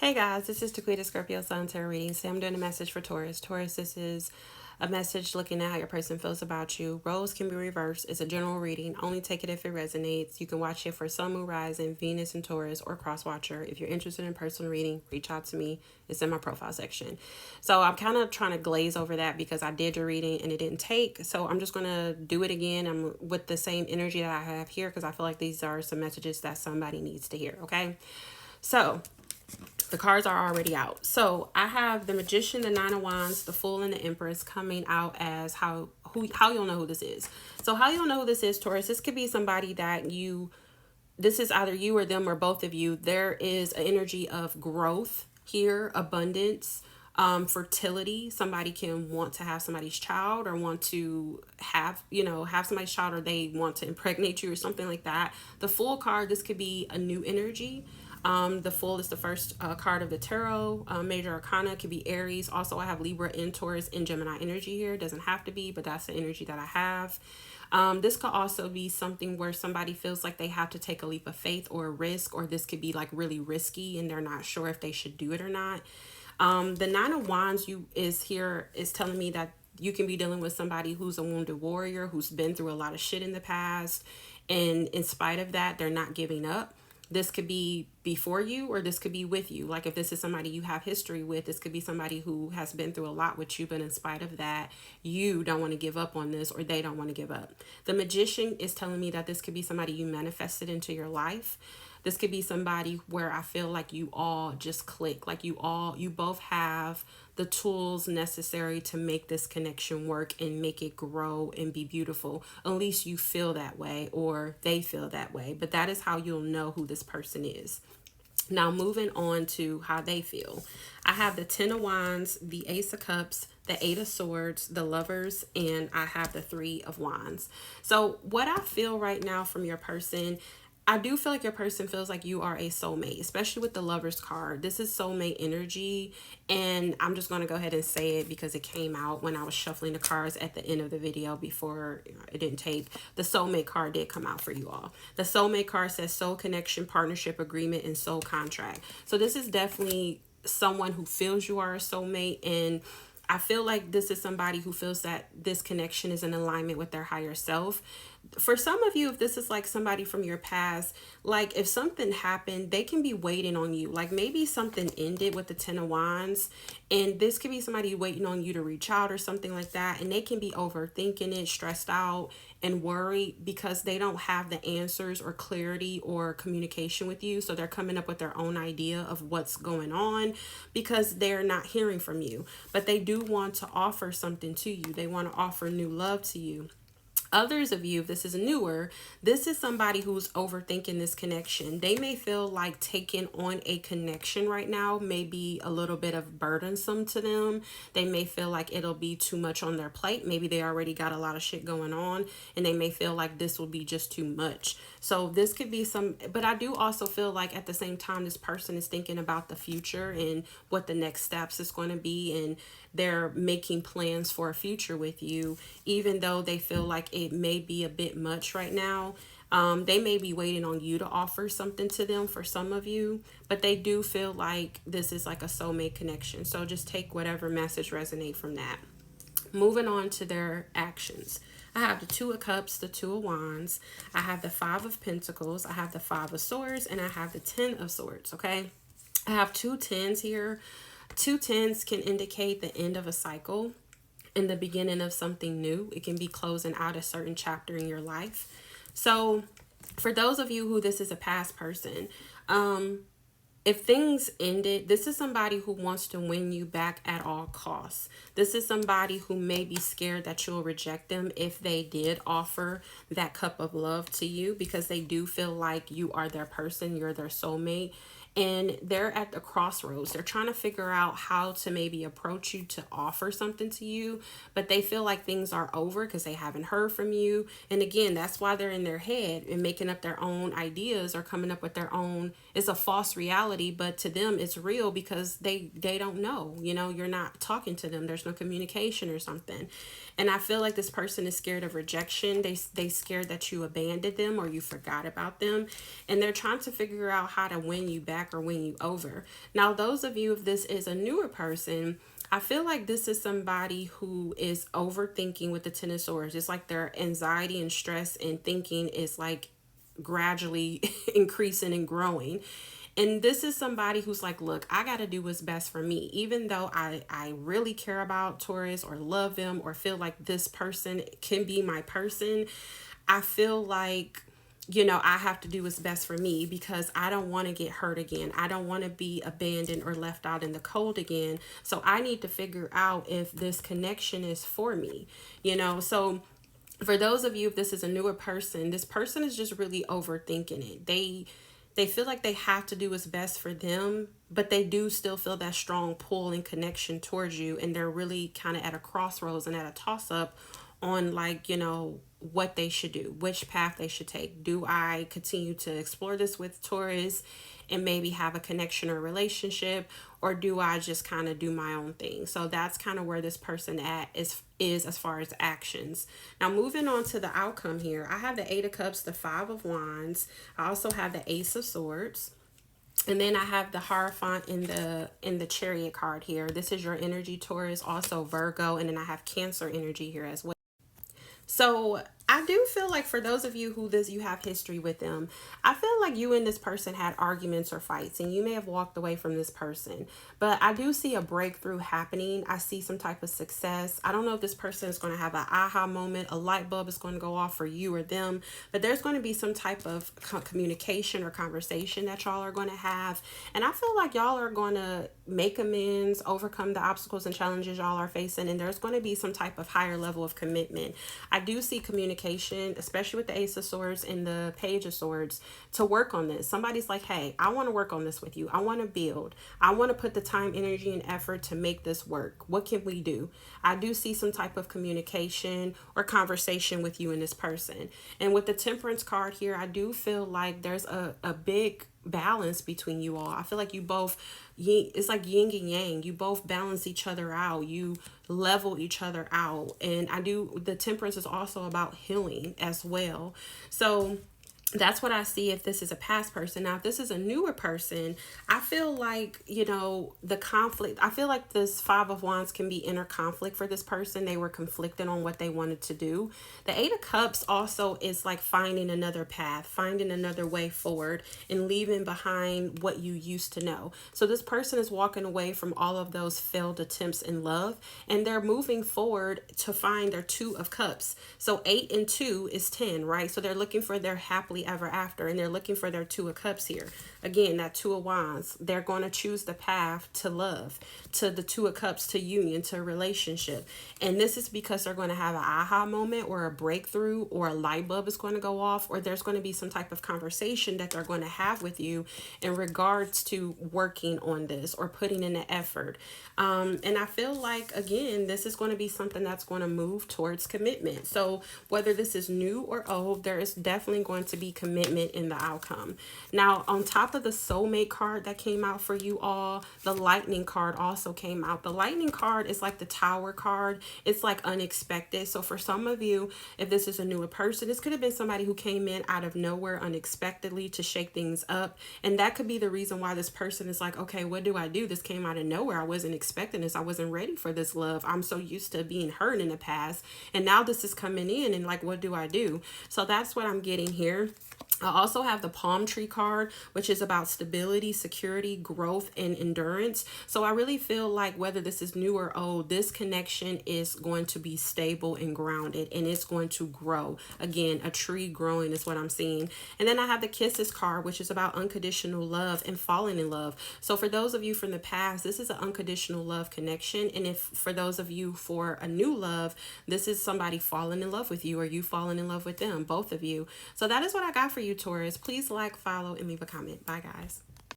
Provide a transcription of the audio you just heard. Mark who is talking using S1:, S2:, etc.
S1: Hey guys, this is Taquita Scorpio Sun Tarot reading. So I'm doing a message for Taurus. Taurus, this is a message looking at how your person feels about you. Roles can be reversed. It's a general reading. Only take it if it resonates. You can watch it for Sun, Moon, Rising, Venus, and Taurus, or Cross Watcher. If you're interested in personal reading, reach out to me. It's in my profile section. So I'm kind of trying to glaze over that because I did your reading and it didn't take. So I'm just going to do it again. I'm with the same energy that I have here because I feel like these are some messages that somebody needs to hear. Okay. So the cards are already out. So I have the Magician, the Nine of Wands, the Fool, and the Empress coming out as how you'll know who this is. So how you'll know who this is, Taurus, this could be somebody that this is either you or them or both of you. There is an energy of growth here, abundance, fertility. Somebody can want to have somebody's child or want to have somebody's child, or they want to impregnate you or something like that. The Fool card, this could be a new energy. The Fool is the first card of the tarot. Major Arcana could be Aries. Also, I have Libra and Taurus and Gemini energy here. It doesn't have to be, but that's the energy that I have. This could also be something where somebody feels like they have to take a leap of faith or a risk, or this could be like really risky and they're not sure if they should do it or not. The Nine of Wands is telling me that you can be dealing with somebody who's a wounded warrior, who's been through a lot of shit in the past. And in spite of that, they're not giving up. This could be before you, or this could be with you. Like if this is somebody you have history with, this could be somebody who has been through a lot with you, but in spite of that, you don't want to give up on this, or they don't want to give up. The Magician is telling me that this could be somebody you manifested into your life. This could be somebody where I feel like you all just click, like you both have the tools necessary to make this connection work and make it grow and be beautiful. At least you feel that way, or they feel that way. But that is how you'll know who this person is. Now, moving on to how they feel. I have the Ten of Wands, the Ace of Cups, the Eight of Swords, the Lovers, and I have the Three of Wands. So what I feel right now from your person, I do feel like your person feels like you are a soulmate, especially with the Lovers card. This is soulmate energy, and I'm just going to go ahead and say it because it came out when I was shuffling the cards at the end of the video before it didn't take. The soulmate card did come out for you all. The soulmate card says soul connection, partnership agreement, and soul contract. So this is definitely someone who feels you are a soulmate, and I feel like this is somebody who feels that this connection is in alignment with their higher self. For some of you, if this is like somebody from your past, like if something happened, they can be waiting on you. Like maybe something ended with the Ten of Wands, and this could be somebody waiting on you to reach out or something like that. And they can be overthinking it, stressed out, and worried because they don't have the answers or clarity or communication with you. So they're coming up with their own idea of what's going on because they're not hearing from you. But they do want to offer something to you. They want to offer new love to you. Others of you, if this is newer, this is somebody who's overthinking this connection. They may feel like taking on a connection right now may be a little bit of burdensome to them. They may feel like it'll be too much on their plate. Maybe they already got a lot of shit going on, and they may feel like this will be just too much. So this could be but I do also feel like at the same time, this person is thinking about the future and what the next steps is going to be, and they're making plans for a future with you, even though they feel like it may be a bit much right now. They may be waiting on you to offer something to them for some of you, but they do feel like this is like a soulmate connection. So just take whatever message resonate from that. Moving on to their actions. I have the Two of Cups, the Two of Wands. I have the Five of Pentacles. I have the Five of Swords, and I have the Ten of Swords, okay? I have two tens here. Two tens can indicate the end of a cycle and the beginning of something new. It can be closing out a certain chapter in your life. So for those of you who this is a past person, if things ended, this is somebody who wants to win you back at all costs. This is somebody who may be scared that you'll reject them if they did offer that cup of love to you, because they do feel like you are their person, you're their soulmate. And they're at the crossroads. They're trying to figure out how to maybe approach you to offer something to you, but they feel like things are over because they haven't heard from you. And again, that's why they're in their head and making up their own ideas or coming up with their own. It's a false reality, but to them it's real because they don't know. You know, you're not talking to them. There's no communication or something. And I feel like this person is scared of rejection. They scared that you abandoned them or you forgot about them. And they're trying to figure out how to win you back back or win you over. Now, those of you, if this is a newer person, I feel like this is somebody who is overthinking with the Ten of Swords. It's like their anxiety and stress and thinking is like gradually increasing and growing. And this is somebody who's like, look, I got to do what's best for me. Even though I really care about Taurus or love them or feel like this person can be my person, I feel like, you know, I have to do what's best for me because I don't want to get hurt again. I don't want to be abandoned or left out in the cold again. So I need to figure out if this connection is for me, you know. So for those of you, if this is a newer person, this person is just really overthinking it. They feel like they have to do what's best for them, but they do still feel that strong pull and connection towards you, and they're really kind of at a crossroads and at a toss up on, like, you know, what they should do, which path they should take. Do I continue to explore this with Taurus and maybe have a connection or relationship, or do I just kind of do my own thing? So that's kind of where this person is as far as actions. Now, moving on to the outcome here, I have the Eight of Cups, the Five of Wands. I also have the Ace of Swords. And then I have the Hierophant in the Chariot card here. This is your energy, Taurus, also Virgo, and then I have Cancer energy here as well. So I do feel like for those of you who you have history with them, I feel like you and this person had arguments or fights, and you may have walked away from this person. But I do see a breakthrough happening. I see some type of success. I don't know if this person is going to have an aha moment, a light bulb is going to go off for you or them, but there's going to be some type of communication or conversation that y'all are going to have. And I feel like y'all are going to make amends, overcome the obstacles and challenges y'all are facing, and there's going to be some type of higher level of commitment. I do see communication, especially with the Ace of Swords and the Page of Swords, to work on this. Somebody's like, hey, I want to work on this with you. I want to build. I want to put the time, energy, and effort to make this work. What can we do? I do see some type of communication or conversation with you and this person. And with the Temperance card here, I do feel like there's a big balance between you all. I feel like you both, it's like yin and yang. You both balance each other out. You level each other out. And the Temperance is also about healing as well. So that's what I see if this is a past person. Now, if this is a newer person, I feel like, you know, the conflict, I feel like this Five of Wands can be inner conflict for this person. They were conflicted on what they wanted to do. The Eight of Cups also is like finding another path, finding another way forward, and leaving behind what you used to know. So this person is walking away from all of those failed attempts in love, and they're moving forward to find their Two of Cups. So 8 and 2 is 10, right? So they're looking for their happily ever after, and they're looking for their Two of Cups here. Again, that Two of Wands, they're going to choose the path to love, to the Two of Cups, to union, to relationship. And this is because they're going to have an aha moment or a breakthrough, or a light bulb is going to go off, or there's going to be some type of conversation that they're going to have with you in regards to working on this or putting in the effort. And I feel like, again, this is going to be something that's going to move towards commitment. So whether this is new or old, there is definitely going to be commitment in the outcome. Now, on top of the Soulmate card that came out for you all, the Lightning card also came out. The Lightning card is like the Tower card. It's like unexpected. So for some of you, if this is a newer person, this could have been somebody who came in out of nowhere unexpectedly to shake things up. And that could be the reason why this person is like, okay, what do I do? This came out of nowhere. I wasn't expecting this. I wasn't ready for this love. I'm so used to being hurt in the past. And now this is coming in, and like, what do I do? So that's what I'm getting here. I also have the Palm Tree card, which is about stability, security, growth, and endurance. So I really feel like whether this is new or old, this connection is going to be stable and grounded, and it's going to grow. Again, a tree growing is what I'm seeing. And then I have the Kisses card, which is about unconditional love and falling in love. So for those of you from the past, this is an unconditional love connection. And if for those of you for a new love, this is somebody falling in love with you, or you falling in love with them, both of you. So that is what I got for you, Taurus. Please like, follow, and leave a comment. Bye, guys.